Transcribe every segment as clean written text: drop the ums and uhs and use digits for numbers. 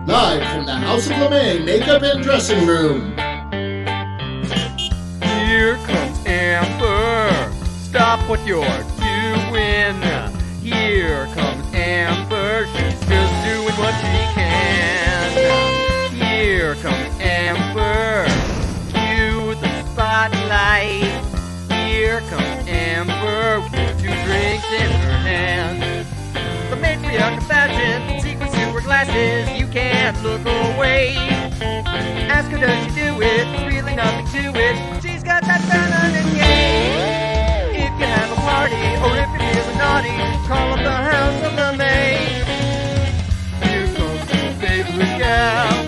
Live from the House of LeMay Makeup and Dressing Room. Here comes Amber. Stop what you're doing. Here comes Amber. She's just doing what she can. Here comes Amber. Cue the spotlight. Here comes Amber with 2 drinks in her hand. The matriarch of fashion, secret sewer glasses, you can't look away. Ask her, does she do it? There's really nothing to it. She's got that feminine game. If you have a party, or if you're feeling naughty, call up the House of LeMay. Here comes your favorite gal.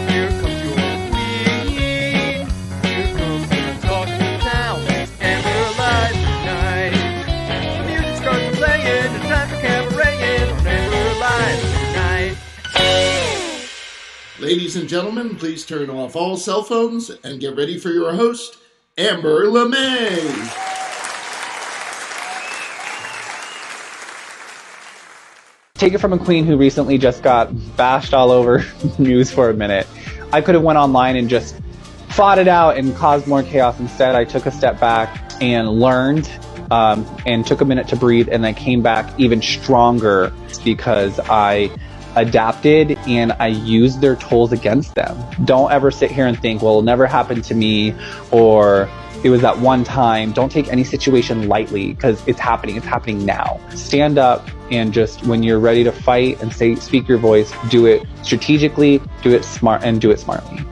Here comes your queen. Here comes your talk of the town. And we're live tonight. The music starts playing. It's time for cabareting. And we're live tonight. Ladies and gentlemen, please turn off all cell phones and get ready for your host, Amber LeMay. Take it from a queen who recently just got bashed all over the news for a minute. I could have went online and just fought it out and caused more chaos. Instead, I took a step back and learned and took a minute to breathe, and then came back even stronger because I adapted and I used their tools against them. Don't ever sit here and think, well, it'll never happen to me, or it was that one time. Don't take any situation lightly, because it's happening now. Stand up, and just when you're ready to fight and speak your voice, do it strategically, do it smart, and do it smartly.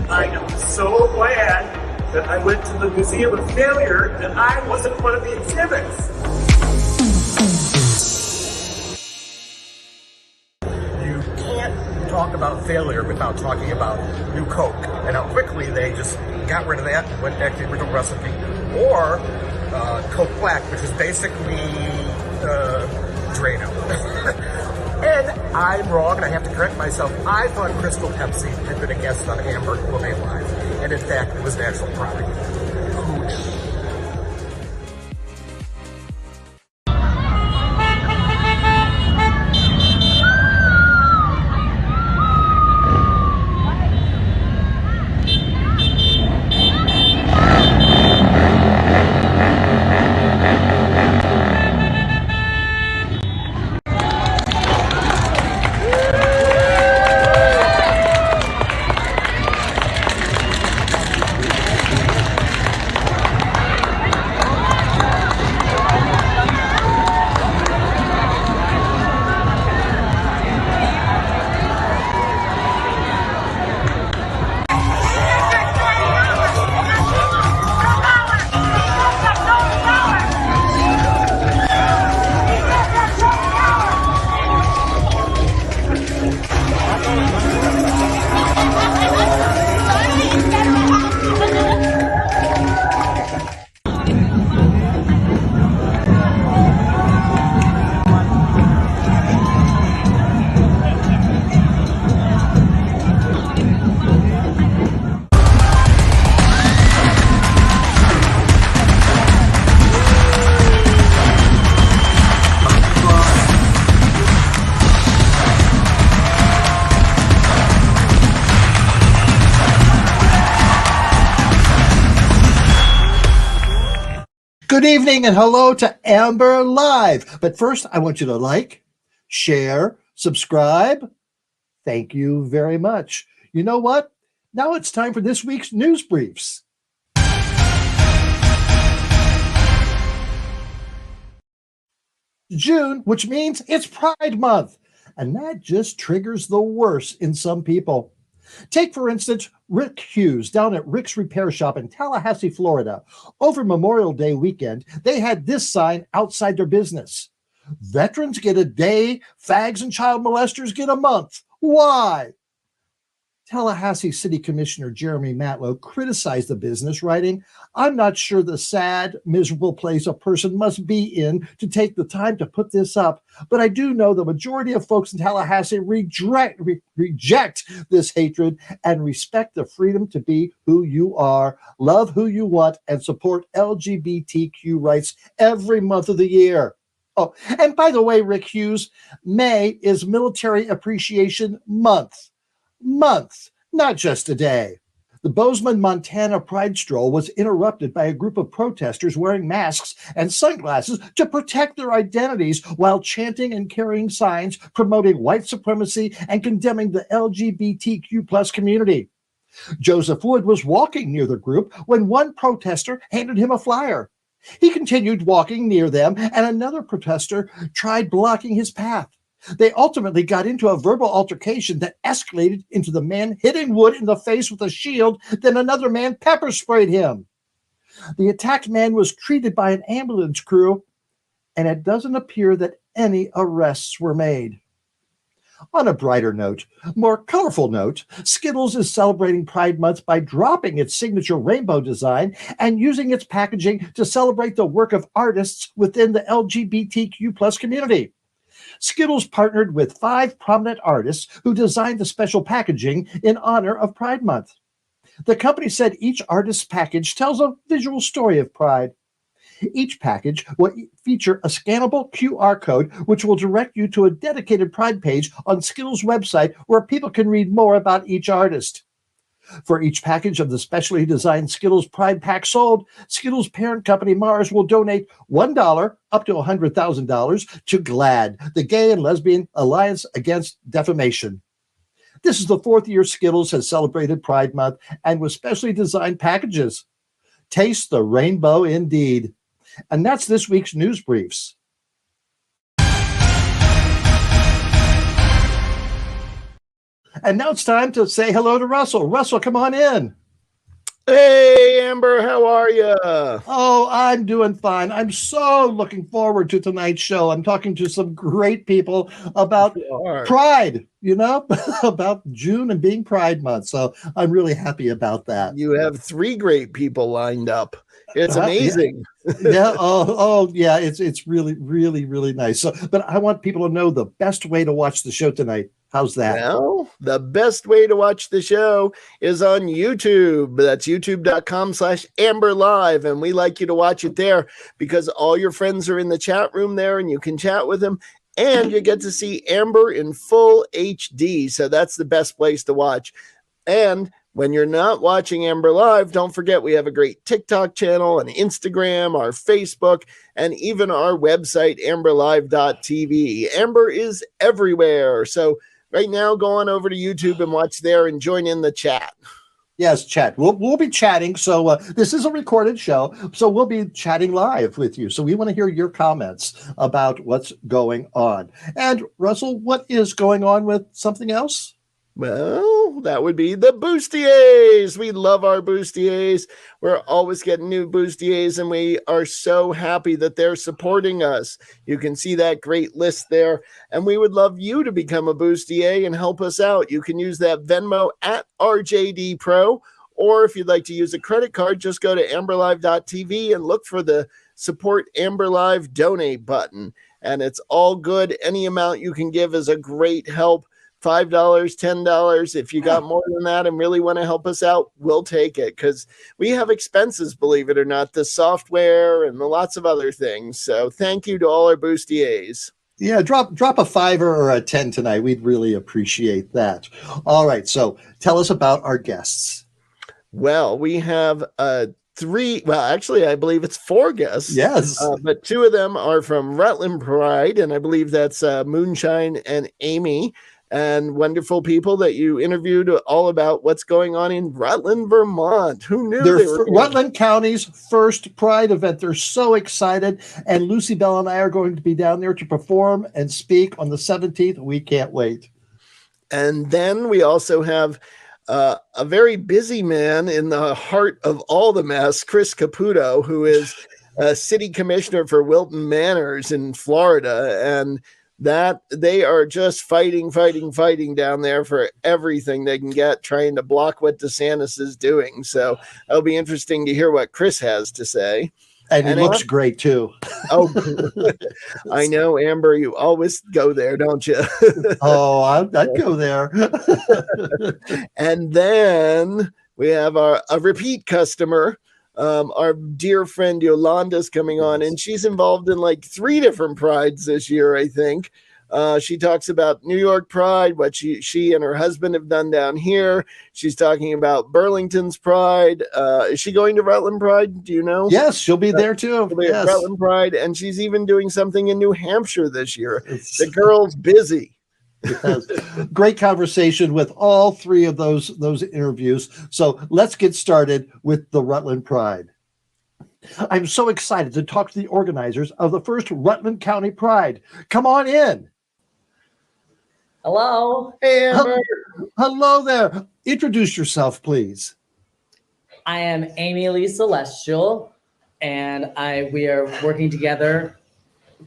I am so glad that I went to the Museum of Failure and I wasn't one of the exhibits. You can't talk about failure without talking about New Coke and how quickly they just got rid of that and went back to the original recipe. Or Coke Black, which is basically Drano. And I'm wrong, and I have to correct myself. I thought Crystal Pepsi had been a guest on Amber LeMay Live, and in fact, it was an actual product. Good evening and hello to Amber Live. But first, I want you to like, share, subscribe. Thank you very much. You know what? Now it's time for this week's news briefs. June, which means it's Pride Month, and that just triggers the worst in some people. Take, for instance, Rick Hughes down at Rick's Repair Shop in Tallahassee, Florida. Over Memorial Day weekend, they had this sign outside their business. Veterans get a day, fags and child molesters get a month. Why? Tallahassee City Commissioner Jeremy Matlow criticized the business, writing, "I'm not sure the sad, miserable place a person must be in to take the time to put this up, but I do know the majority of folks in Tallahassee reject this hatred and respect the freedom to be who you are, love who you want, and support LGBTQ rights every month of the year." Oh, and by the way, Rick Hughes, May is Military Appreciation Month. Not just a day. The Bozeman, Montana Pride Stroll was interrupted by a group of protesters wearing masks and sunglasses to protect their identities while chanting and carrying signs promoting white supremacy and condemning the LGBTQ plus community. Joseph Wood was walking near the group when one protester handed him a flyer. He continued walking near them, and another protester tried blocking his path. They ultimately got into a verbal altercation that escalated into the man hitting Wood in the face with a shield, then another man pepper sprayed him. The attacked man was treated by an ambulance crew, and it doesn't appear that any arrests were made. On a brighter note, more colorful note, Skittles is celebrating Pride Month by dropping its signature rainbow design and using its packaging to celebrate the work of artists within the LGBTQ plus community. Skittles partnered with 5 prominent artists who designed the special packaging in honor of Pride Month. The company said each artist's package tells a visual story of Pride. Each package will feature a scannable QR code, which will direct you to a dedicated Pride page on Skittles' website where people can read more about each artist. For each package of the specially designed Skittles Pride Pack sold, Skittles' parent company Mars will donate $1 up to $100,000 to GLAAD, the Gay and Lesbian Alliance Against Defamation. This is the 4th year Skittles has celebrated Pride Month and with specially designed packages. Taste the rainbow indeed. And that's this week's News Briefs. And now it's time to say hello to Russell. Russell, come on in. Hey, Amber, how are you? Oh, I'm doing fine. I'm so looking forward to tonight's show. I'm talking to some great people about Pride, about June and being Pride Month. So I'm really happy about that. You have 3 great people lined up. It's amazing. Yeah. Oh, yeah. It's really, really, really nice. So, but I want people to know the best way to watch the show tonight. How's that? Well, the best way to watch the show is on YouTube. That's youtube.com/AmberLive. And we like you to watch it there because all your friends are in the chat room there and you can chat with them and you get to see Amber in full HD. So that's the best place to watch. And when you're not watching Amber Live, don't forget we have a great TikTok channel, an Instagram, our Facebook, and even our website, amberlive.tv. Amber is everywhere. So right now, go on over to YouTube and watch there and join in the chat. Yes, chat. We'll be chatting. So this is a recorded show, so we'll be chatting live with you. So we want to hear your comments about what's going on. And Russell, what is going on with something else? Well, that would be the bustiers. We love our bustiers. We're always getting new bustiers, and we are so happy that they're supporting us. You can see that great list there, and we would love you to become a bustier and help us out. You can use that Venmo at RJD Pro, or if you'd like to use a credit card, just go to amberlive.tv and look for the Support Amber Live donate button, and it's all good. Any amount you can give is a great help. $5, $10. If you got more than that and really want to help us out, we'll take it because we have expenses, believe it or not, the software and the lots of other things. So thank you to all our bustiers. Yeah, drop a $5 or a $10 tonight. We'd really appreciate that. All right, so tell us about our guests. Well, we have 3, well, actually, I believe it's 4 guests. Yes. But 2 of them are from Rutland Pride, and I believe that's Moonshine and Amy. And wonderful people that you interviewed all about what's going on in Rutland, Vermont. Who knew they were Rutland County's first Pride event. They're so excited. And Lucy Bell and I are going to be down there to perform and speak on the 17th. We can't wait. And then we also have a very busy man in the heart of all the mess, Chris Caputo, who is a city commissioner for Wilton Manors in Florida. And that they are just fighting down there for everything they can get, trying to block what DeSantis is doing. So it'll be interesting to hear what Chris has to say. And he looks great too. Oh, I know, Amber, you always go there, don't you? Oh, I'd go there. And then we have a repeat customer. Our dear friend Yolanda's coming on, and she's involved in like 3 different prides this year, I think. She talks about New York Pride, what she and her husband have done down here. She's talking about Burlington's Pride. Is she going to Rutland Pride? Do you know? Yes, she'll be there too. She'll be yes. at Rutland Pride, and she's even doing something in New Hampshire this year. The girl's busy. Great conversation with all 3 of those interviews. So let's get started with the Rutland Pride. I'm so excited to talk to the organizers of the first Rutland County Pride. Come on in. Hello. Hey, Amber. Hello there. Introduce yourself, please. I am Amy Lee Celestial, and we are working together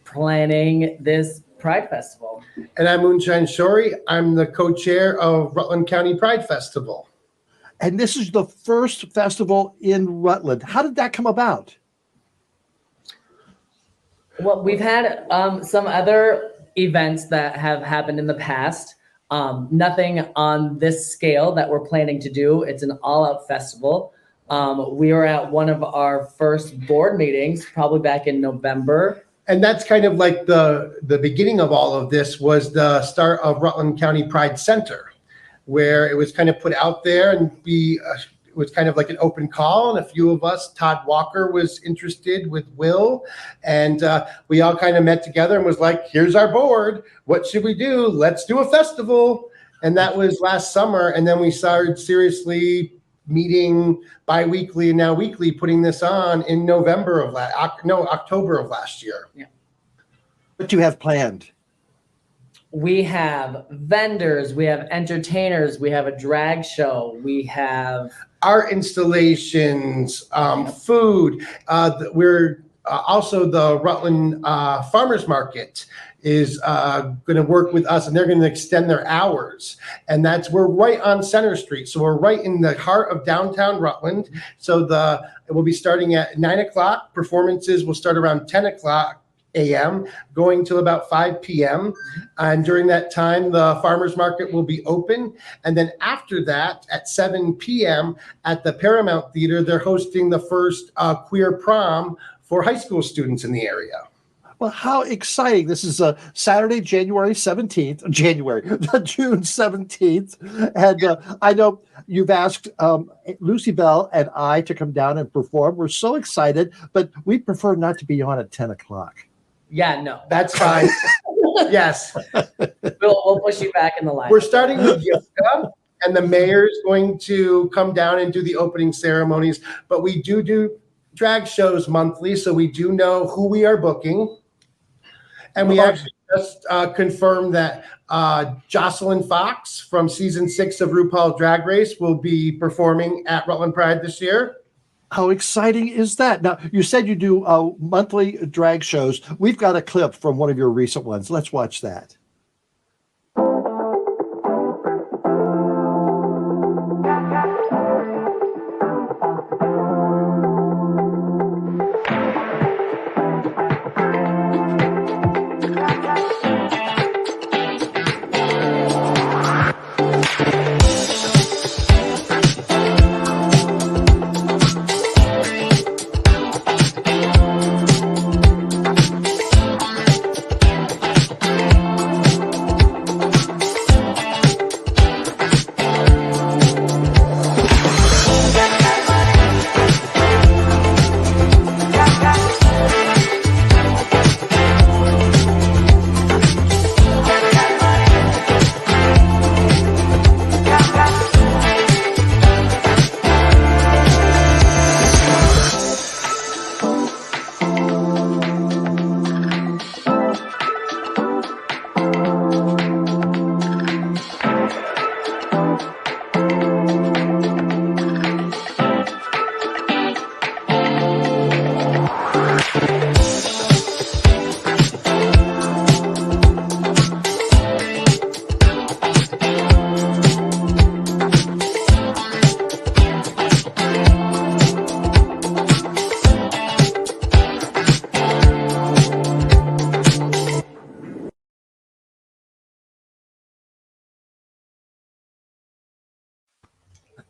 planning this Pride Festival. And I'm Moonshine Shori. I'm the co-chair of Rutland County Pride Festival. And this is the first festival in Rutland. How did that come about? Well, we've had some other events that have happened in the past. Nothing on this scale that we're planning to do. It's an all-out festival. We were at one of our first board meetings, probably back in November. And that's kind of like the beginning of all of this was the start of Rutland County Pride Center, where it was kind of put out there, and it was kind of like an open call. And a few of us, Todd Walker was interested with Will, and we all kind of met together and was like, here's our board. What should we do? Let's do a festival. And that was last summer. And then we started seriously meeting bi-weekly and now weekly, putting this on in October of last year. Yeah. What do you have planned? We have vendors, we have entertainers, we have a drag show, we have art installations, food. We're also the Rutland Farmers Market is going to work with us, and they're going to extend their hours. And we're right on Center Street. So we're right in the heart of downtown Rutland. So it will be starting at 9 o'clock. Performances will start around 10 o'clock a.m., going till about 5 p.m. And during that time, the farmers market will be open. And then after that, at 7 p.m. at the Paramount Theater, they're hosting the first queer prom for high school students in the area. Well, how exciting. This is Saturday, June 17th. And I know you've asked Lucy Bell and I to come down and perform. We're so excited, but we prefer not to be on at 10 o'clock. Yeah, no. That's fine. Yes. We'll push you back in the line. We're starting with yoga, and the mayor's going to come down and do the opening ceremonies, but we do drag shows monthly, so we do know who we are booking. And we actually just confirmed that Jocelyn Fox from season 6 of RuPaul's Drag Race will be performing at Rutland Pride this year. How exciting is that? Now, you said you do monthly drag shows. We've got a clip from one of your recent ones. Let's watch that.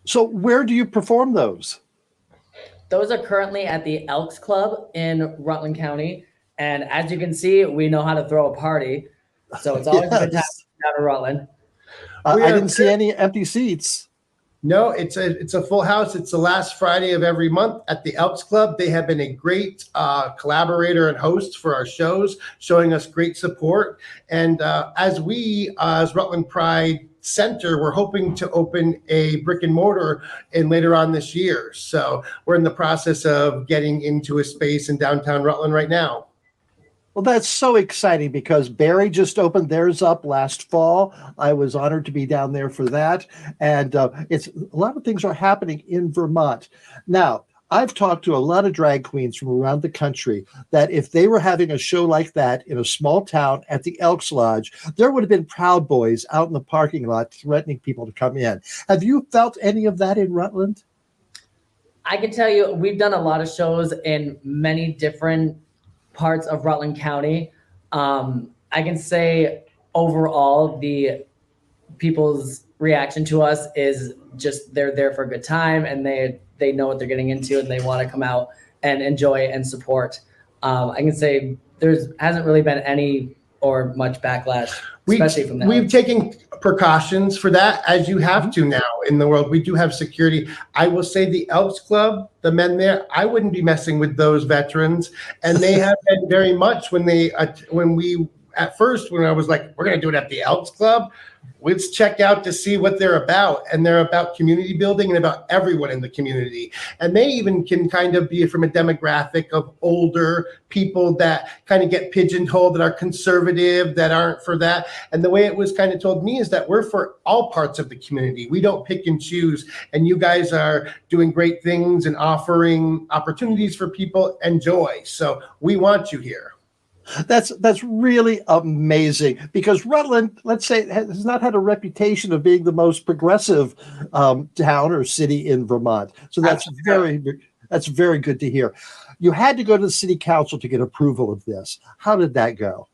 So where do you perform those? Those are currently at the Elks Club in Rutland County. And as you can see, we know how to throw a party. So it's always a good time down in Rutland. I didn't see any empty seats. No, it's a full house. It's the last Friday of every month at the Elks Club. They have been a great collaborator and host for our shows, showing us great support. And as Rutland Pride Center, we're hoping to open a brick and mortar later on this year. So we're in the process of getting into a space in downtown Rutland right now. Well, that's so exciting because Barry just opened theirs up last fall. I was honored to be down there for that. And it's a lot of things are happening in Vermont. Now, I've talked to a lot of drag queens from around the country that if they were having a show like that in a small town at the Elks Lodge, there would have been Proud Boys out in the parking lot threatening people to come in. Have you felt any of that in Rutland? I can tell you, we've done a lot of shows in many different parts of Rutland County. I can say overall, the people's reaction to us is just they're there for a good time and they know what they're getting into and they want to come out and enjoy and support. I can say hasn't really been any or much backlash, especially from that. We've taken precautions for that, as you have to now in the world. We do have security. I will say the Elks Club, the men there, I wouldn't be messing with those veterans. And they have been very much when I was like, we're going to do it at the Elks Club. Let's check out to see what they're about. And they're about community building and about everyone in the community. And they even can kind of be from a demographic of older people that kind of get pigeonholed, that are conservative, that aren't for that. And the way it was kind of told me is that we're for all parts of the community. We don't pick and choose. And you guys are doing great things and offering opportunities for people and joy. So we want you here. That's really amazing because Rutland, let's say, has not had a reputation of being the most progressive town or city in Vermont. So that's very good to hear. You had to go to the city council to get approval of this. How did that go?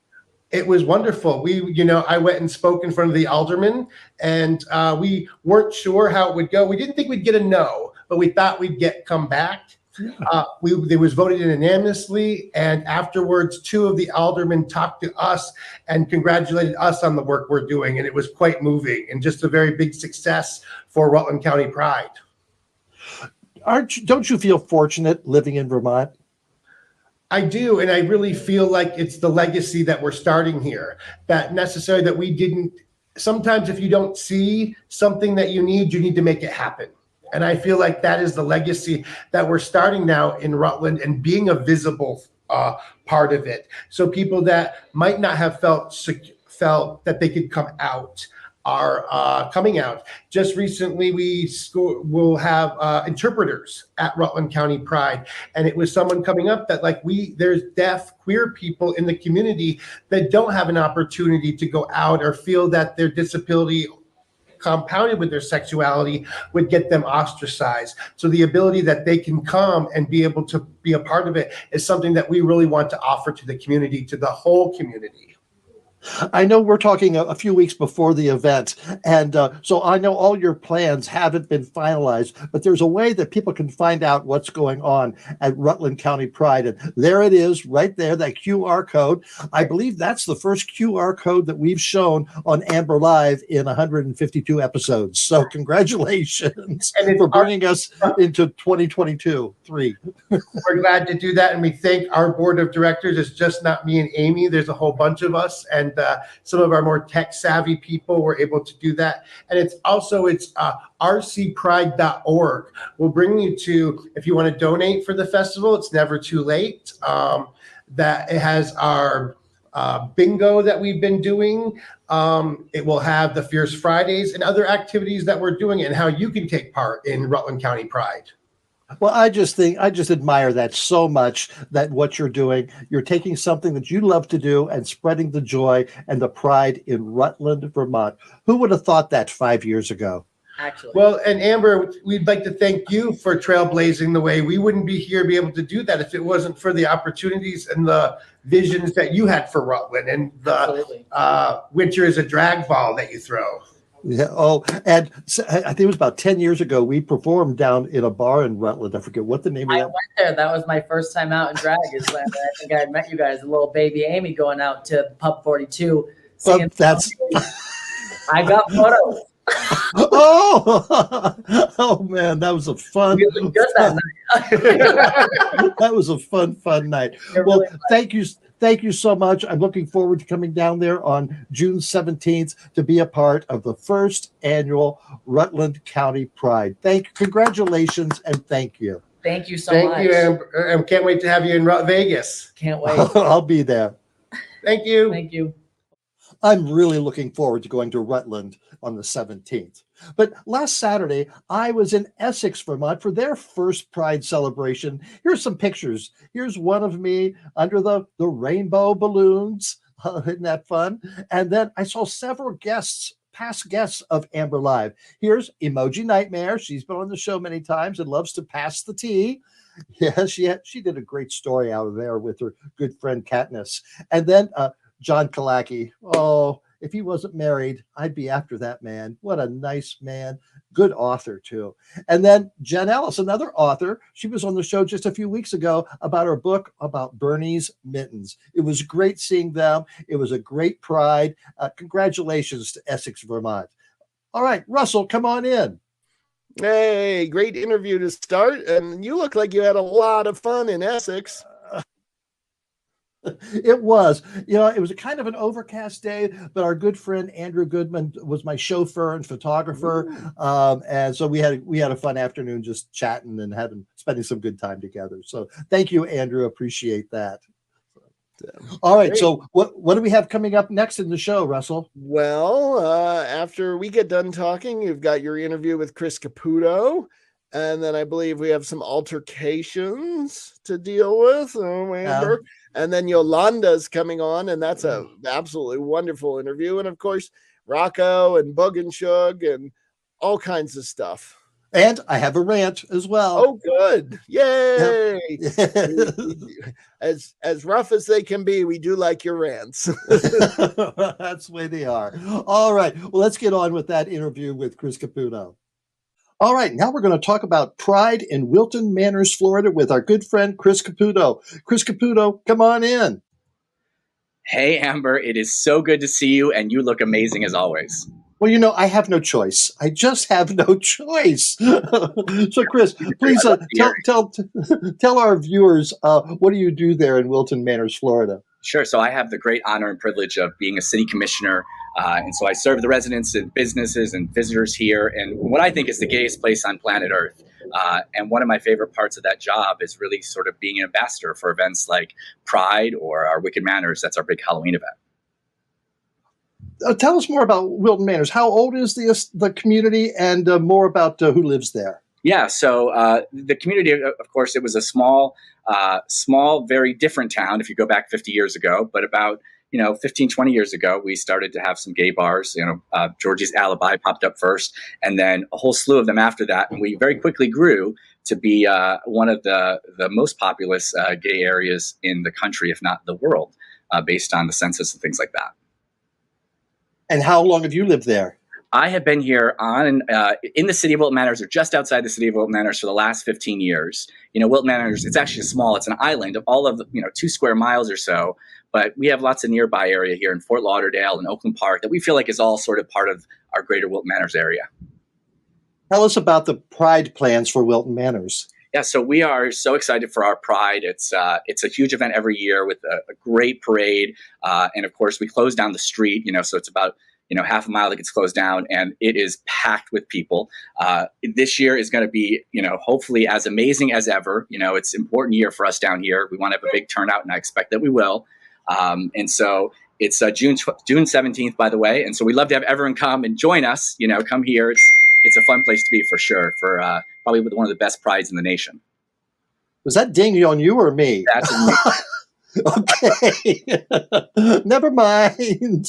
It was wonderful. I went and spoke in front of the alderman, and we weren't sure how it would go. We didn't think we'd get a no, but we thought we'd come back. It was voted unanimously, and afterwards, 2 of the aldermen talked to us and congratulated us on the work we're doing, and it was quite moving and just a very big success for Rutland County Pride. Don't you feel fortunate living in Vermont? I do, and I really feel like it's the legacy that we're starting here. That necessarily that we didn't. Sometimes, if you don't see something that you need to make it happen. And I feel like that is the legacy that we're starting now in Rutland and being a visible part of it. So people that might not have felt that they could come out are coming out. Just recently, we'll have interpreters at Rutland County Pride. And it was someone coming up that there's deaf, queer people in the community that don't have an opportunity to go out or feel that their disability compounded with their sexuality would get them ostracized. So the ability that they can come and be able to be a part of it is something that we really want to offer to the community, to the whole community. I know we're talking a few weeks before the event, and so I know all your plans haven't been finalized, but there's a way that people can find out what's going on at Rutland County Pride, and there it is right there, that QR code. I believe that's the first QR code that we've shown on Amber Live in 152 episodes, so congratulations for bringing us into 2022-3. We're glad to do that, and we thank our board of directors. It's just not me and Amy. There's a whole bunch of us, and some of our more tech savvy people were able to do that. And it's rcpride.org. We'll bring you to, if you want to donate for the festival, it's never too late. That it has our bingo that we've been doing. It will have the Fierce Fridays and other activities that we're doing and how you can take part in Rutland County Pride. Well, I just admire that so much, that what you're doing, you're taking something that you love to do and spreading the joy and the pride in Rutland, Vermont. Who would have thought that 5 years ago? Actually. Well, and Amber, we'd like to thank you for trailblazing the way. We wouldn't be here, be able to do that if it wasn't for the opportunities and the visions that you had for Rutland and the winter is a drag ball that you throw. Yeah. Oh, and I think it was about 10 years ago, we performed down in a bar in Rutland. I forget what the name of I that. went there. That was my first time out in drag. I think I had met you guys, a little baby Amy going out to Pub 42. Singing. That's. I got photos. Oh, oh man, that was a fun. We looked good that night. That was a fun night. It Well, really was. thank you so much. I'm looking forward to coming down there on June 17th to be a part of the first annual Rutland County Pride. Congratulations, and thank you. Thank you so much. Thank you, and can't wait to have you in Vegas. Can't wait. I'll be there. Thank you. Thank you. I'm really looking forward to going to Rutland on the 17th. But last Saturday, I was in Essex, Vermont for their first Pride celebration. Here's some pictures. Here's one of me under the rainbow balloons. Isn't that fun? And then I saw several past guests of Amber Live. Here's Emoji Nightmare. She's been on the show many times and loves to pass the tea. Yeah, she did a great story out of there with her good friend Katniss. And then John Kalaki. Oh, if he wasn't married, I'd be after that man. What a nice man. Good author, too. And then Jen Ellis, another author. She was on the show just a few weeks ago about her book about Bernie's mittens. It was great seeing them. It was a great pride. Congratulations to Essex, Vermont. All right, Russell, come on in. Hey, great interview to start. And you look like you had a lot of fun in Essex. It was, it was a kind of an overcast day, but our good friend Andrew Goodman was my chauffeur and photographer, and so we had a fun afternoon just chatting and spending some good time together. So thank you, Andrew. Appreciate that. All right, great. So what do we have coming up next in the show, Russell? Well, after we get done talking, you've got your interview with Chris Caputo. And then I believe we have some altercations to deal with. Oh, Amber. And then Yolanda's coming on, and that's a absolutely wonderful interview. And of course, Rocco and Bug and Shug and all kinds of stuff. And I have a rant as well. Oh, good. Yay. Yep. As rough as they can be, we do like your rants. That's the way they are. All right. Well, let's get on with that interview with Chris Caputo. All right, now we're going to talk about Pride in Wilton Manors, Florida with our good friend, Chris Caputo. Chris Caputo, come on in. Hey, Amber, it is so good to see you, and you look amazing as always. Well, I have no choice. I just have no choice. So, Chris, please tell our viewers, what do you do there in Wilton Manors, Florida? Sure. So I have the great honor and privilege of being a city commissioner. And so I serve the residents and businesses and visitors here in what I think is the gayest place on planet Earth. And one of my favorite parts of that job is really sort of being an ambassador for events like Pride or our Wicked Manors. That's our big Halloween event. Tell us more about Wilton Manors. How old is the community, and more about who lives there? Yeah, so the community, of course, it was a small, very different town if you go back 50 years ago. But about 15, 20 years ago, we started to have some gay bars. Georgie's Alibi popped up first, and then a whole slew of them after that. And we very quickly grew to be one of the most populous gay areas in the country, if not the world, based on the census and things like that. And how long have you lived there? I have been here in the city of Wilton Manors, or just outside the city of Wilton Manors, for the last 15 years. Wilton Manors, it's actually small. It's an island of all of 2 square miles or so. But we have lots of nearby area here in Fort Lauderdale and Oakland Park that we feel like is all sort of part of our greater Wilton Manors area. Tell us about the Pride plans for Wilton Manors. Yeah, so we are so excited for our Pride. It's a huge event every year with a great parade. And of course, we close down the street, so it's about half a mile that gets closed down, and it is packed with people. This year is going to be, hopefully as amazing as ever. It's an important year for us down here. We want to have a big turnout, and I expect that we will. And so it's June 17th, by the way. And so we'd love to have everyone come and join us, come here. It's a fun place to be for sure, for probably one of the best prides in the nation. Was that ding on you or me? That's me. Okay. Never mind.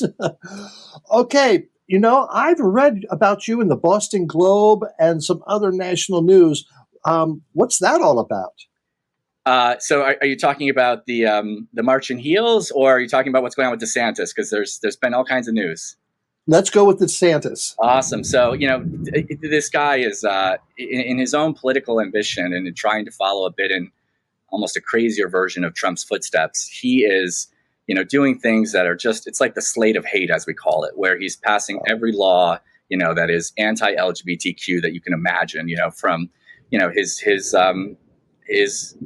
Okay. I've read about you in the Boston Globe and some other national news. What's that all about? So are you talking about the March in Heels, or are you talking about what's going on with DeSantis? Because there's been all kinds of news. Let's go with DeSantis. Awesome. So, this guy is in his own political ambition and in trying to follow a bit in almost a crazier version of Trump's footsteps. He is, doing things that are just, it's like the slate of hate, as we call it, where he's passing every law, that is anti-LGBTQ that you can imagine, from, his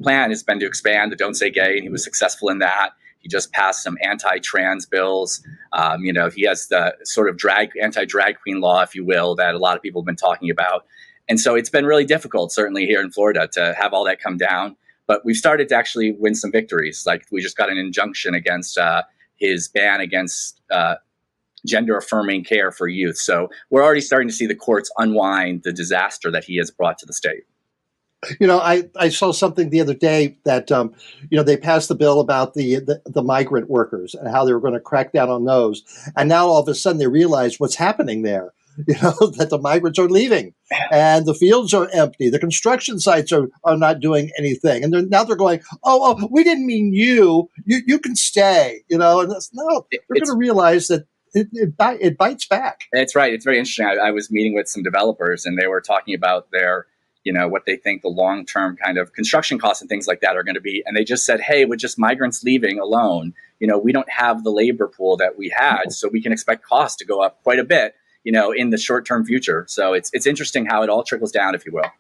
plan has been to expand the Don't Say Gay, and he was successful in that. He just passed some anti-trans bills. He has the sort of anti-drag queen law, if you will, that a lot of people have been talking about. And so it's been really difficult, certainly here in Florida, to have all that come down. But we've started to actually win some victories. Like we just got an injunction against his ban against gender-affirming care for youth. So we're already starting to see the courts unwind the disaster that he has brought to the state. I saw something the other day that, they passed the bill about the migrant workers and how they were going to crack down on those. And now all of a sudden they realize what's happening there, that the migrants are leaving and the fields are empty. The construction sites are not doing anything. And now they're going, oh, we didn't mean you. You can stay, and they're going to realize that it bites back. That's right. It's very interesting. I was meeting with some developers and they were talking about their what they think the long-term kind of construction costs and things like that are going to be. And they just said, hey, with just migrants leaving alone, we don't have the labor pool that we had. So we can expect costs to go up quite a bit, in the short-term future. So it's interesting how it all trickles down, if you will.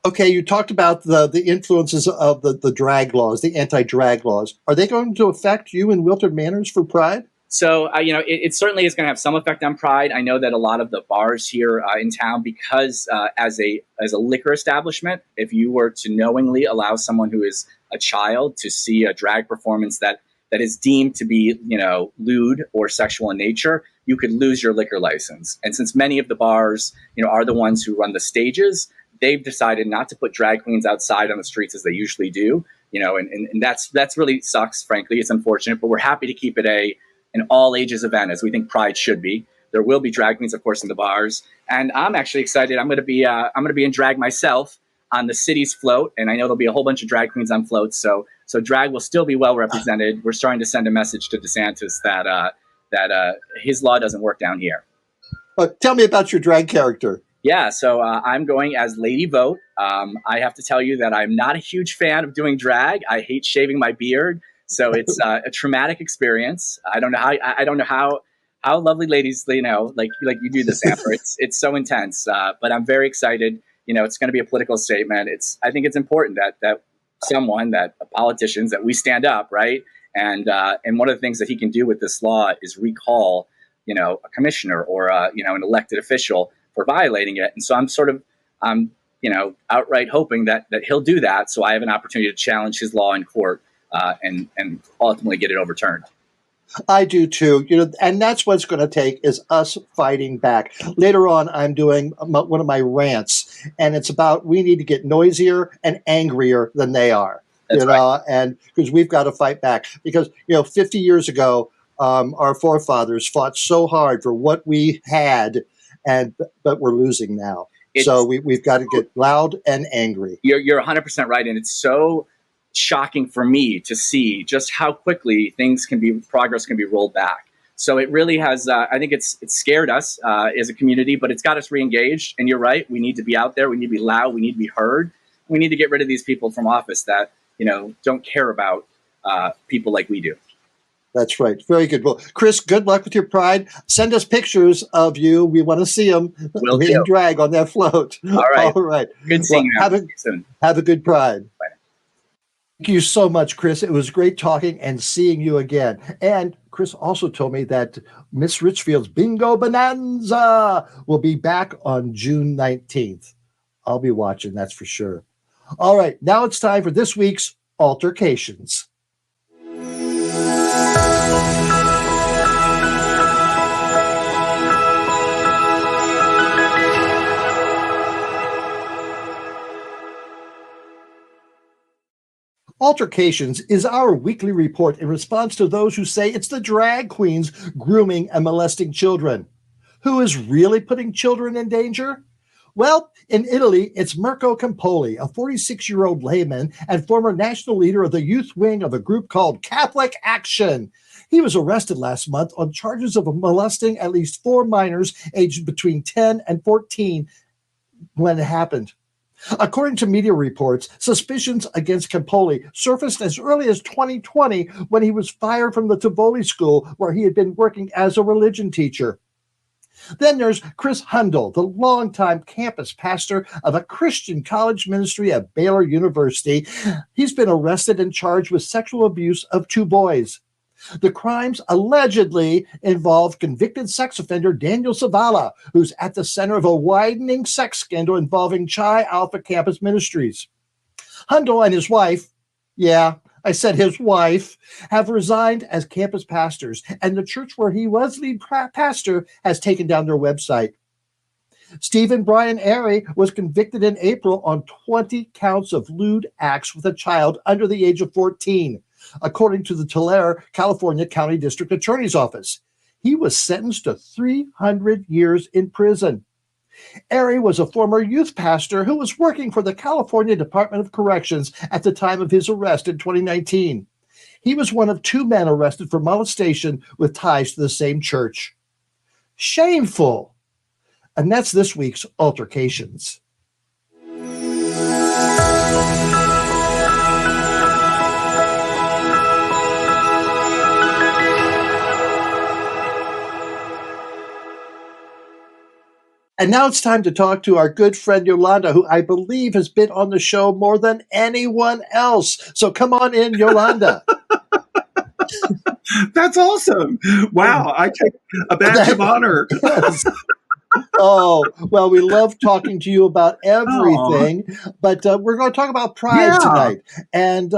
Okay, you talked about the influences of the drag laws, the anti-drag laws. Are they going to affect you in Wilton Manors for Pride? So, it certainly is going to have some effect on Pride. I know that a lot of the bars here in town, because as a liquor establishment, if you were to knowingly allow someone who is a child to see a drag performance that is deemed to be, lewd or sexual in nature, you could lose your liquor license. And since many of the bars, are the ones who run the stages, they've decided not to put drag queens outside on the streets as they usually do, and that's really sucks, frankly. It's unfortunate, but we're happy to keep it an all ages event, as we think Pride should be. There will be drag queens, of course, in the bars, and I'm actually excited. I'm going to be in drag myself on the city's float, and I know there'll be a whole bunch of drag queens on floats. So drag will still be well represented. We're starting to send a message to DeSantis that his law doesn't work down here. Tell me about your drag character. Yeah, so I'm going as Lady Vote. I have to tell you that I'm not a huge fan of doing drag. I hate shaving my beard. So it's a traumatic experience. I don't know how lovely ladies, like you do this, Amber. It's so intense, but I'm very excited. It's going to be a political statement. I think it's important that politicians, that we stand up, right? And one of the things that he can do with this law is recall, a commissioner or an elected official for violating it. And so I'm outright hoping that he'll do that. So I have an opportunity to challenge his law in court. And ultimately get it overturned. I do too, and that's what's going to take is us fighting back. Later on, I'm doing one of my rants, and it's about we need to get noisier and angrier than they are, That's right. And because we've got to fight back. Because 50 years ago, our forefathers fought so hard for what we had, but we're losing now. So we've got to get loud and angry. You're 100% right, and it's so shocking for me to see just how quickly progress can be rolled back. So it really has, I think it's scared us as a community, but it's got us re-engaged. And you're right, we need to be out there, we need to be loud, we need to be heard. We need to get rid of these people from office that, don't care about people like we do. That's right. Very good. Well, Chris, good luck with your Pride. Send us pictures of you. We want to see them in drag on that float. All right. All right. Good seeing you. Have a good Pride. Bye. Thank you so much, Chris. It was great talking and seeing you again. And Chris also told me that Miss Richfield's Bingo Bonanza will be back on June 19th. I'll be watching, that's for sure. All right, now it's time for this week's Altar-cations. Altar-cations is our weekly report in response to those who say it's the drag queens grooming and molesting children. Who is really putting children in danger? Well, in Italy, it's Mirko Campoli, a 46-year-old layman and former national leader of the youth wing of a group called Catholic Action. He was arrested last month on charges of molesting at least 4 minors aged between 10 and 14 when it happened. According to media reports, suspicions against Campoli surfaced as early as 2020 when he was fired from the Tivoli school where he had been working as a religion teacher. Then there's Chris Hundle, the longtime campus pastor of a Christian college ministry at Baylor University. He's been arrested and charged with sexual abuse of 2 boys. The crimes allegedly involve convicted sex offender Daniel Zavala, who's at the center of a widening sex scandal involving Chi Alpha Campus Ministries. Hundle and his wife, yeah, I said his wife, have resigned as campus pastors, and the church where he was lead pastor has taken down their website. Stephen Brian Airy was convicted in April on 20 counts of lewd acts with a child under the age of 14, according to the Tulare, California County District Attorney's Office. He was sentenced to 300 years in prison. Airy was a former youth pastor who was working for the California Department of Corrections at the time of his arrest in 2019. He was one of 2 men arrested for molestation with ties to the same church. Shameful. And that's this week's Altar-cations. And now it's time to talk to our good friend Yolanda, who I believe has been on the show more than anyone else. So come on in, Yolanda. That's awesome. Wow, I take a badge of honor. Yes. Oh, well, we love talking to you about everything, but we're going to talk about Pride tonight. And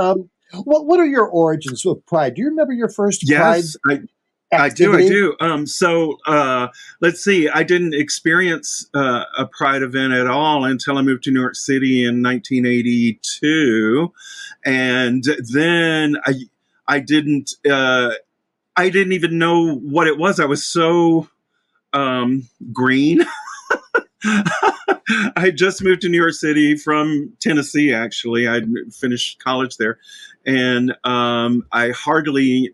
what are your origins with Pride? Do you remember your first Pride? I do. So let's see. I didn't experience a Pride event at all until I moved to New York City in 1982, and then I didn't even know what it was. I was so green. I just moved to New York City from Tennessee. Actually, I'd finished college there, and I hardly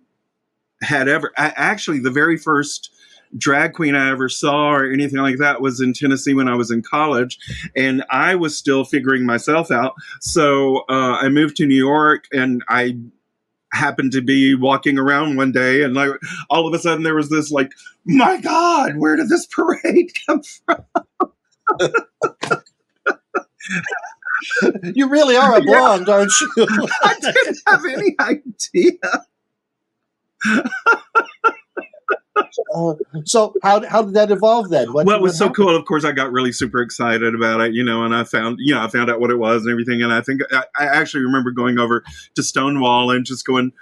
had ever actually the very first drag queen I ever saw or anything like that was in Tennessee when I was in college, and I was still figuring myself out. So I moved to New York, and I happened to be walking around one day, and like all of a sudden there was this like, my God, where did this parade come from? You really are a blonde, aren't you? I didn't have any idea. So how did that evolve then? Well, it was so cool. Of course, I got really super excited about it, and I found out what it was and everything. And I think I actually remember going over to Stonewall and just going,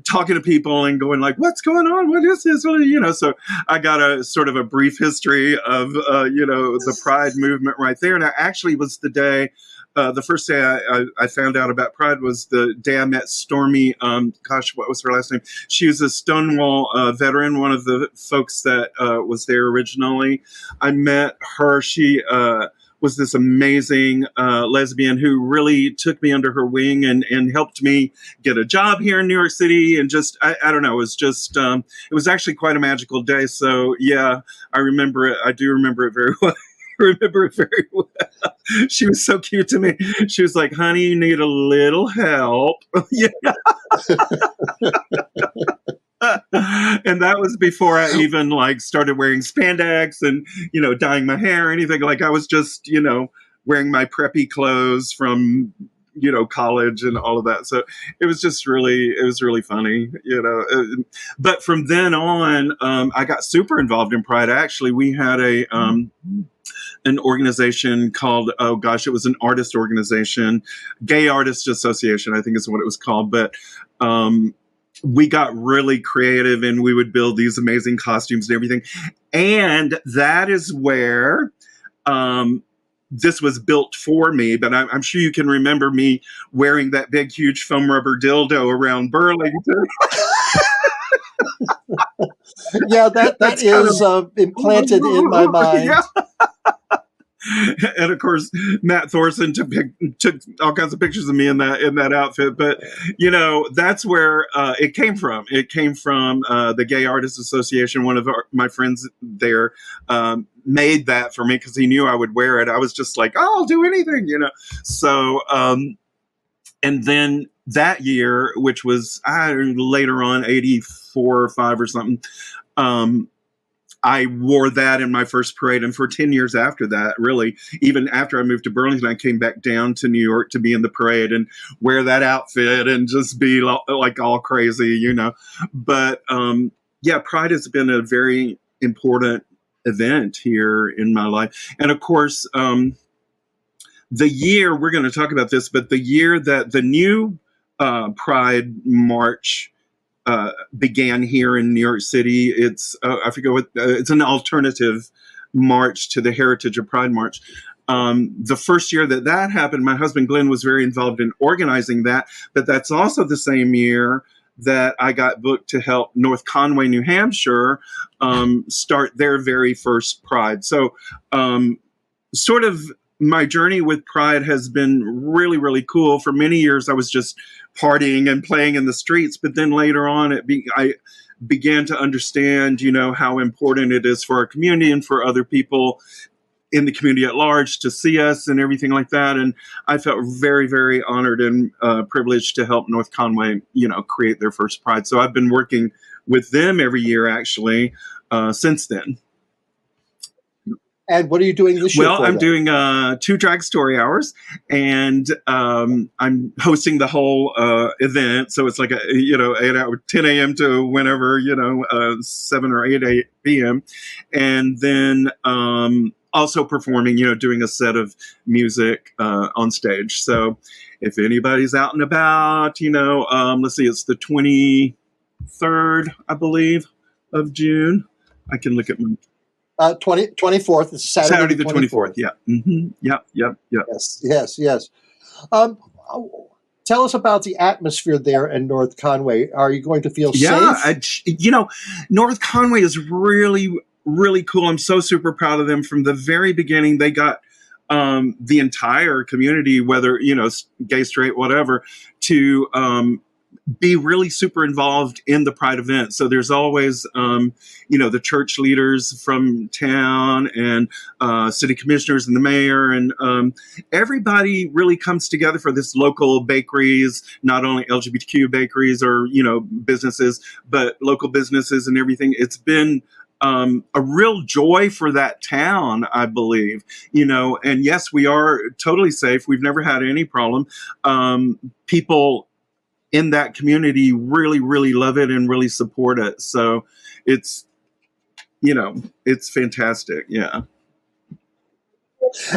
talking to people and going like, what's going on? What is this? So I got a sort of a brief history of, the Pride movement right there. And it actually was the day, the first day I found out about Pride was the day I met Stormy. What was her last name? She was a Stonewall veteran, one of the folks that was there originally. I met her. She was this amazing lesbian who really took me under her wing and helped me get a job here in New York City. And just, I don't know, it was just, it was actually quite a magical day. So yeah, I remember it. I do remember it very well. Remember it very well. She was so cute to me. She was like, honey, you need a little help. Yeah. And that was before I even started wearing spandex and, dyeing my hair or anything. Like I was just, wearing my preppy clothes from, college and all of that. So it was just really funny, but from then on, I got super involved in Pride. Actually, we had an organization called, it was an artist organization, Gay Artists Association, I think is what it was called. But we got really creative and we would build these amazing costumes and everything. And that is where this was built for me. But I'm sure you can remember me wearing that big, huge foam rubber dildo around Burlington. Yeah, that is implanted in my mind. Yeah. And of course, Matt Thorson took all kinds of pictures of me in that outfit. But that's where it came from. It came from the Gay Artists Association. One of my friends there made that for me because he knew I would wear it. I was just like, oh, I'll do anything, So, and then that year, which was later on, 84 or 5 or something, I wore that in my first parade. And for 10 years after that, really, even after I moved to Burlington, I came back down to New York to be in the parade and wear that outfit and just be like all crazy, But Pride has been a very important event here in my life. And of course, the year, we're going to talk about this, but the year that the new Pride March began here in New York City. It's I forget what it's an alternative march to the Heritage of Pride March. The first year that happened, my husband Glenn was very involved in organizing that, but that's also the same year that I got booked to help North Conway, New Hampshire, start their very first Pride. So sort of my journey with Pride has been really, really cool. For many years, I was just partying and playing in the streets. But then later on, I began to understand, how important it is for our community and for other people in the community at large to see us and everything like that. And I felt very, very honored and privileged to help North Conway, create their first Pride. So I've been working with them every year, actually, since then. And what are you doing this year? Well, I'm doing 2 drag story hours, and I'm hosting the whole event. So it's like 8 hour, 10 a.m. to whenever 7 or 8 p.m. And then also performing, doing a set of music on stage. So if anybody's out and about, let's see, it's the 23rd, I believe, of June. I can look at my 24th. It's Saturday the 24th. Yeah. Mm-hmm. Yep. Yes. Tell us about the atmosphere there in North Conway. Are you going to feel safe? North Conway is really, really cool. I'm so super proud of them. From the very beginning, they got the entire community, whether, gay, straight, whatever, to be really super involved in the Pride event. So there's always, the church leaders from town and city commissioners and the mayor, and everybody really comes together for this local bakeries, not only LGBTQ bakeries or, businesses, but local businesses and everything. It's been a real joy for that town, I believe, and yes, we are totally safe. We've never had any problem. People in that community really, really love it and really support it. So it's, it's fantastic. Yeah.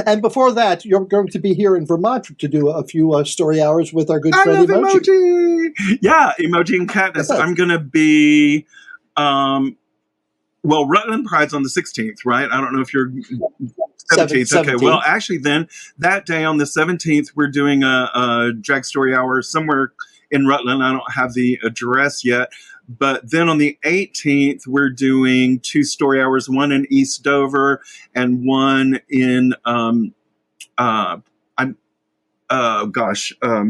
And before that, you're going to be here in Vermont to do a few story hours with our good friend Emoji. Yeah, Emoji and Katniss. I'm going to be, Rutland Pride's on the 16th, right? I don't know if you're 17th. Okay, well, actually then, that day on the 17th, we're doing a drag story hour somewhere in Rutland. I don't have the address yet, but then on the 18th, we're doing 2 story hours, one in East Dover and one in,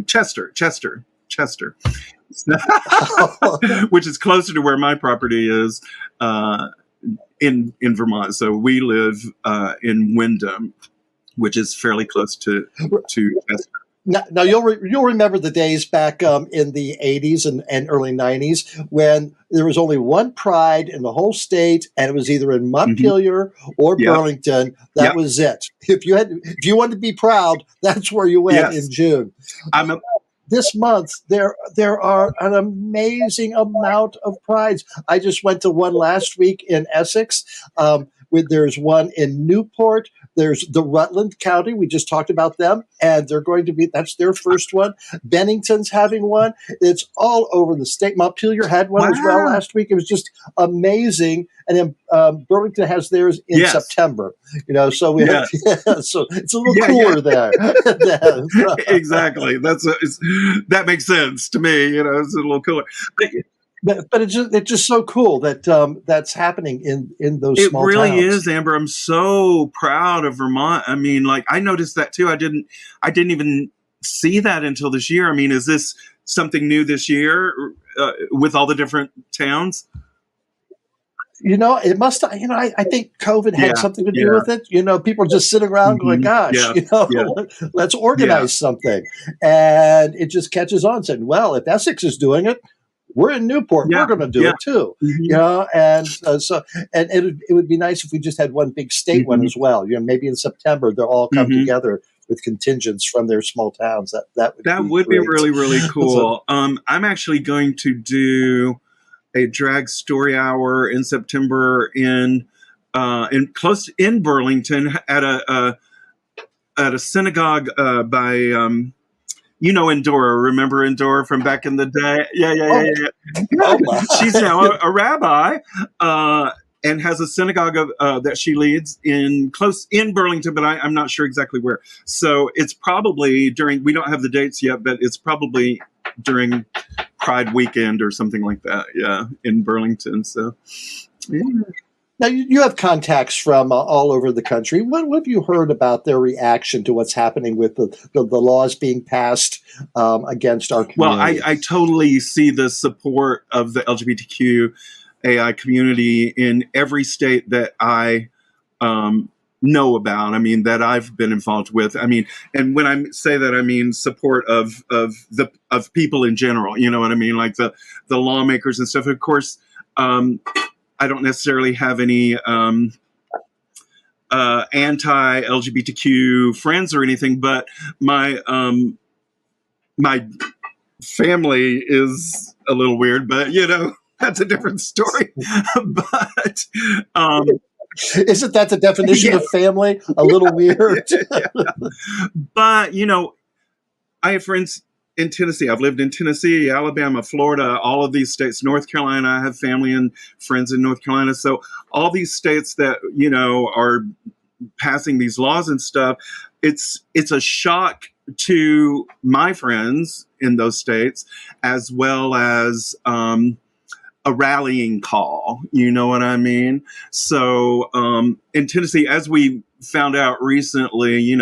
Chester, which is closer to where my property is, in Vermont. So we live, in Windham, which is fairly close to Chester. Now you'll remember the days back in the 80s and early 90s when there was only one Pride in the whole state, and it was either in Montpelier or Burlington. That was it. If you wanted to be proud, that's where you went in June. This month there are an amazing amount of Prides. I just went to one last week in Essex. There's one in Newport. There's the Rutland County. We just talked about them, and that's their first one. Bennington's having one. It's all over the state. Montpelier had one as well last week. It was just amazing. And then Burlington has theirs in September. So we have, so it's a little cooler there. Exactly. That makes sense to me. It's a little cooler. but it's just so cool that that's happening in those It small really towns. is, Amber. I'm so proud of Vermont. I mean, like, I noticed that too. I didn't even see that until this year. I mean, is this something new this year with all the different towns? It must. I think COVID had something to do with it. People just sitting around going, "Gosh, let's organize something," and it just catches on. Saying, "Well, if Essex is doing it, we're in Newport. We're going to do it too." And and it would be nice if we just had one big state one as well. Maybe in September they'll all come together with contingents from their small towns. That would be be really, really cool. I'm actually going to do a drag story hour in September in Burlington at a synagogue by Endora. Remember Endora from back in the day? Yeah. She's now a rabbi and has a synagogue that she leads in Burlington, but I'm not sure exactly where. So it's probably we don't have the dates yet, but it's probably during Pride weekend or something like that. Yeah, in Burlington. So, yeah. Now you have contacts from all over the country. What have you heard about their reaction to what's happening with the laws being passed against our community? Well, I totally see the support of the LGBTQAI community in every state that I know about. I mean, that I've been involved with. I mean, and when I say that, I mean support of people in general. You know what I mean? Like the lawmakers and stuff. Of course, I don't necessarily have any anti-LGBTQ friends or anything, but my my family is a little weird. But that's a different story. But isn't that the definition of family? A little weird. But I have friends in Tennessee. I've lived in Tennessee, Alabama, Florida, all of these states, North Carolina. I have family and friends in North Carolina. So all these states that, are passing these laws and stuff, it's a shock to my friends in those states, as well as a rallying call. You know what I mean? So in Tennessee, as we found out recently,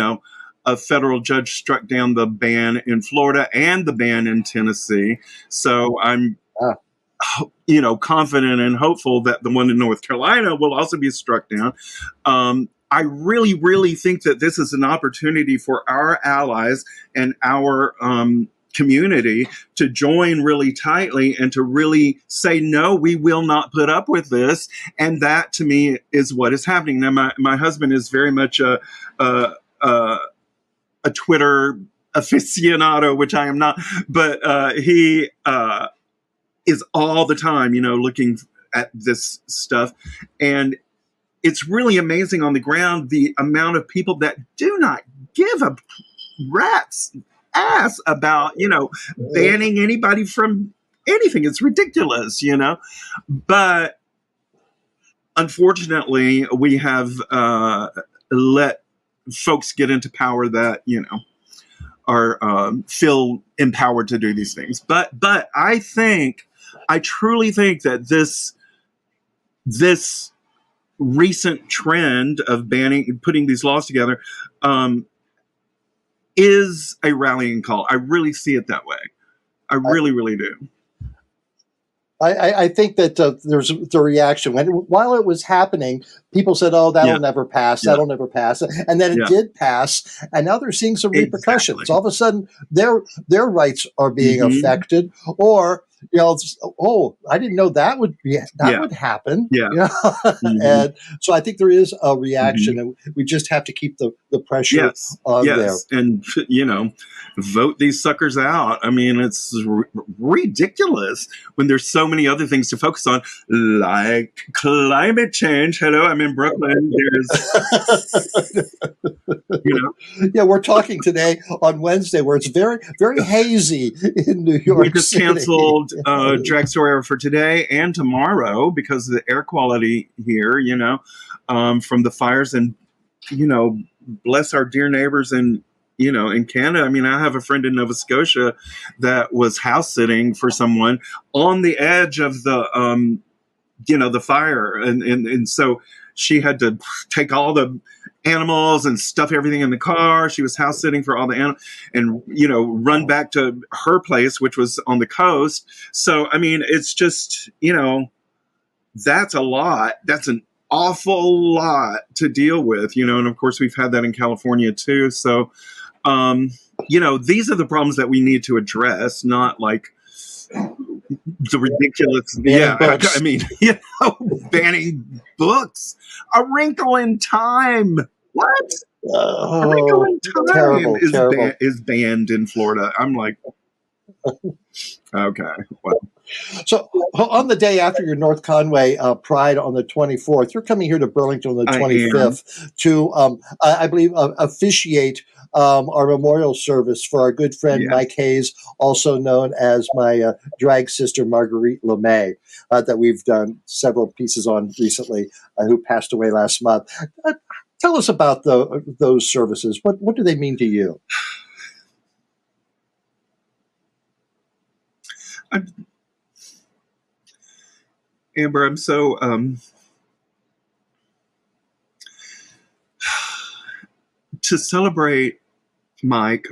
a federal judge struck down the ban in Florida and the ban in Tennessee. So I'm, confident and hopeful that the one in North Carolina will also be struck down. I really, really think that this is an opportunity for our allies and our community to join really tightly and to really say, no, we will not put up with this. And that, to me, is what is happening. Now, my husband is very much a Twitter aficionado, which I am not, but he is all the time, looking at this stuff. And it's really amazing on the ground, the amount of people that do not give a rat's ass about, banning anybody from anything. It's ridiculous, But unfortunately, we have let folks get into power that are feel empowered to do these things. But I truly think that this recent trend of putting these laws together is a rallying call. I really see it that way. I really, really do. I think that there's the reaction while it was happening, people said, "Oh, that'll never pass. That'll never pass," and then it did pass, and now they're seeing some repercussions. Exactly. All of a sudden, their rights are being affected, or I didn't know that would happen. And so I think there is a reaction, and we just have to keep the pressure on there. And vote these suckers out. I mean, it's ridiculous when there's so many other things to focus on, like climate change. Hello, I'm in Brooklyn. Yeah, we're talking today on Wednesday, where it's very, very hazy in New York. We just canceled drag story hour for today and tomorrow because of the air quality here. From the fires, and bless our dear neighbors in in Canada. I mean, I have a friend in Nova Scotia that was house sitting for someone on the edge of the, the fire. And so she had to take all the animals and stuff everything in the car. She was house sitting for all the animals and, run back to her place, which was on the coast. So, I mean, it's just, that's a lot. That's an awful lot to deal with, and of course we've had that in California too. So, these are the problems that we need to address, not like the ridiculous, I mean, banning books. A Wrinkle in Time. What? A Wrinkle in Time is banned in Florida. I'm like, okay, well. So on the day after your North Conway Pride on the 24th, you're coming here to Burlington on the 25th to, I believe, officiate our memorial service for our good friend Mike Hayes, also known as my drag sister Marguerite LeMay, that we've done several pieces on recently, who passed away last month. Tell us about those services. What do they mean to you? Amber, I'm so to celebrate Mike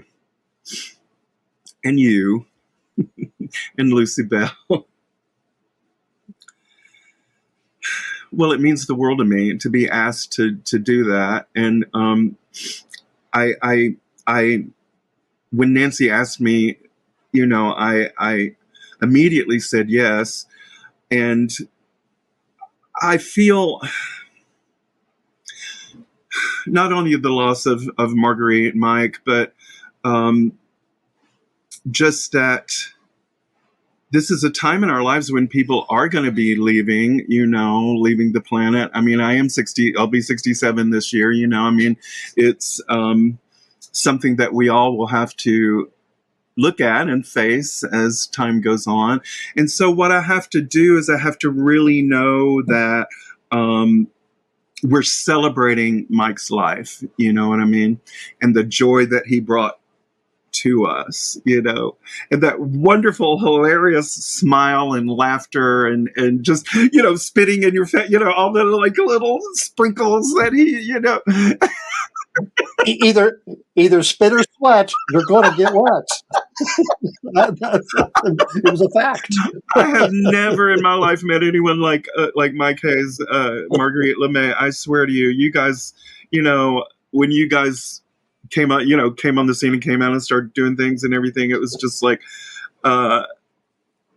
and you and Lucy Bell. Well, it means the world to me to be asked to do that. And I when Nancy asked me, I immediately said yes. And I feel not only the loss of Marguerite and Mike, but just that this is a time in our lives when people are going to be leaving, leaving the planet. I mean, I am 60, I'll be 67 this year, I mean, it's something that we all will have to look at and face as time goes on. And so what I have to do is I have to really know that we're celebrating Mike's life, you know what I mean? And the joy that he brought to us, and that wonderful, hilarious smile and laughter and just, spitting in your face, all the like little sprinkles that he, Either spit or sweat, you're going to get wet. It was a fact. I have never in my life met anyone like Mike Hayes, Marguerite LeMay. I swear to you, you guys, when you guys came out, came on the scene and came out and started doing things and everything, it was just like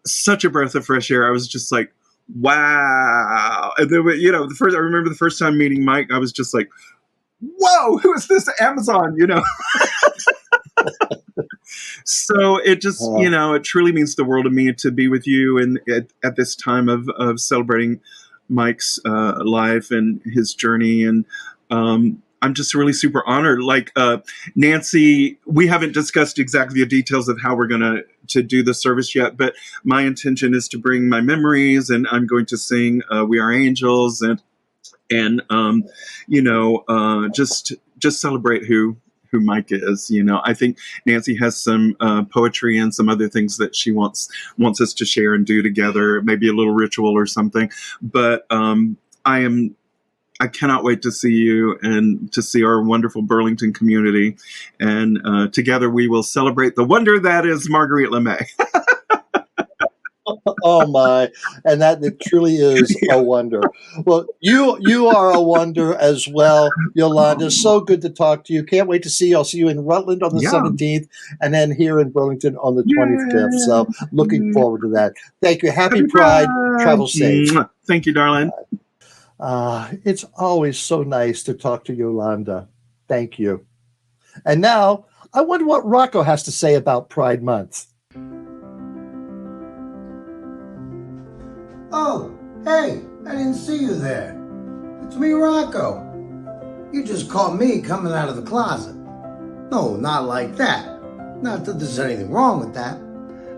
such a breath of fresh air. I was just like, wow. And then, I remember the first time meeting Mike, I was just like, whoa, who is this Amazon, So it just, it truly means the world to me to be with you and at this time of celebrating Mike's life and his journey. And I'm just really super honored. Like Nancy, we haven't discussed exactly the details of how we're going to do the service yet, but my intention is to bring my memories, and I'm going to sing We Are Angels and just celebrate who Mike is. I think Nancy has some poetry and some other things that she wants us to share and do together, maybe a little ritual or something. But I cannot wait to see you and to see our wonderful Burlington community. And together we will celebrate the wonder that is Marguerite LeMay. Oh my! And that it truly is a wonder. Well, you are a wonder as well, Yolanda. So good to talk to you. Can't wait to see you. I'll see you in Rutland on the 17th, and then here in Burlington on the 25th. So looking forward to that. Thank you. Happy Pride. Travel safe. Thank you, darling. It's always so nice to talk to Yolanda. Thank you. And now I wonder what Rocco has to say about Pride Month. Oh, hey, I didn't see you there. It's me, Rocco. You just caught me coming out of the closet. No, not like that. Not that there's anything wrong with that.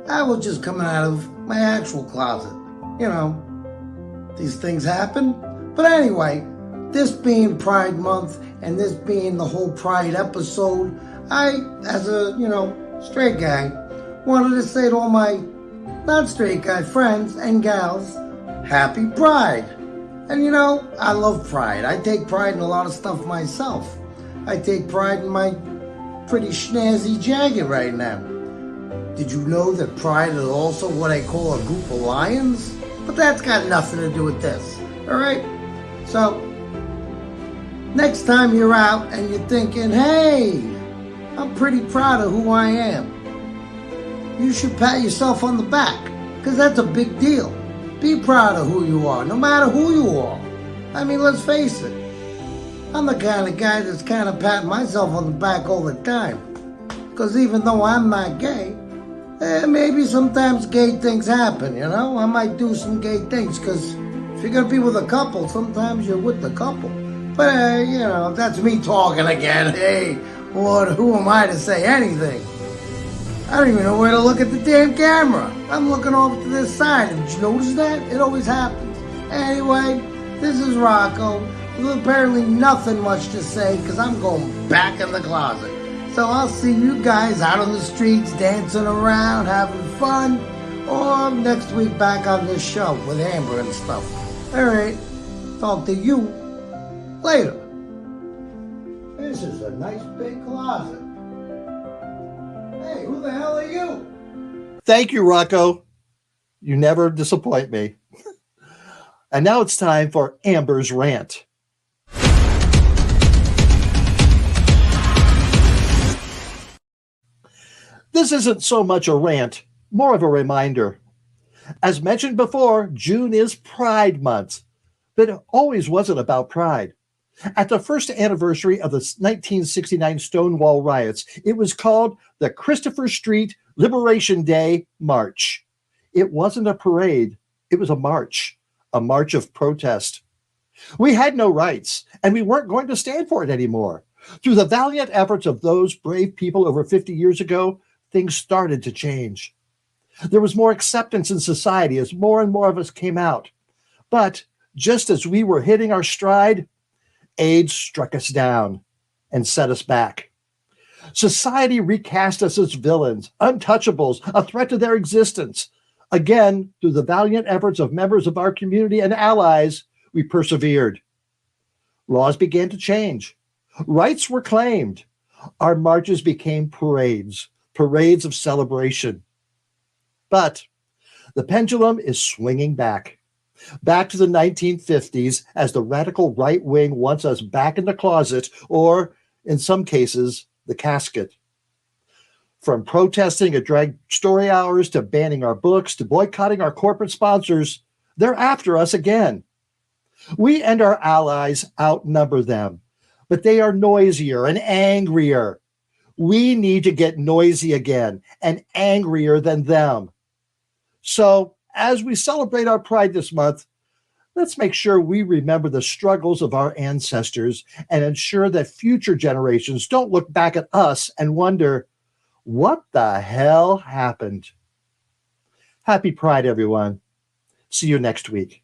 I was just coming out of my actual closet. These things happen. But anyway, this being Pride Month and this being the whole Pride episode, I, as a, straight guy, wanted to say to all my not straight guy friends and gals, happy Pride. And I love pride. I take pride in a lot of stuff myself. I take pride in my pretty snazzy jacket right now. Did you know that pride is also what I call a group of lions? But that's got nothing to do with this, all right? So, next time you're out and you're thinking, hey, I'm pretty proud of who I am, you should pat yourself on the back, because that's a big deal. Be proud of who you are, no matter who you are. I mean, let's face it. I'm the kind of guy that's kind of patting myself on the back all the time. Because even though I'm not gay, maybe sometimes gay things happen, I might do some gay things, because if you're going to be with a couple, sometimes you're with the couple. But, that's me talking again. Hey, Lord, who am I to say anything? I don't even know where to look at the damn camera. I'm looking over to this side. Did you notice that? It always happens. Anyway, this is Rocco with apparently nothing much to say because I'm going back in the closet. So I'll see you guys out on the streets dancing around, having fun, or next week back on this show with Amber and stuff. All right, talk to you later. This is a nice big closet. Hey, who the hell are you? Thank you, Rocco. You never disappoint me. And now it's time for Amber's Rant. This isn't so much a rant, more of a reminder. As mentioned before, June is Pride Month, but it always wasn't about pride. At the first anniversary of the 1969 Stonewall riots, it was called the Christopher Street Liberation Day March. It wasn't a parade, it was a march of protest. We had no rights, and we weren't going to stand for it anymore. Through the valiant efforts of those brave people over 50 years ago, things started to change. There was more acceptance in society as more and more of us came out. But just as we were hitting our stride, AIDS struck us down and set us back. Society recast us as villains, untouchables, a threat to their existence. Again, through the valiant efforts of members of our community and allies, we persevered. Laws began to change. Rights were claimed. Our marches became parades of celebration. But the pendulum is swinging back to the 1950s as the radical right wing wants us back in the closet, or in some cases, the casket. From protesting at drag story hours to banning our books to boycotting our corporate sponsors, they're after us again. We and our allies outnumber them, but they are noisier and angrier. We need to get noisy again and angrier than them. So, as we celebrate our Pride this month, let's make sure we remember the struggles of our ancestors and ensure that future generations don't look back at us and wonder, what the hell happened? Happy Pride, everyone. See you next week.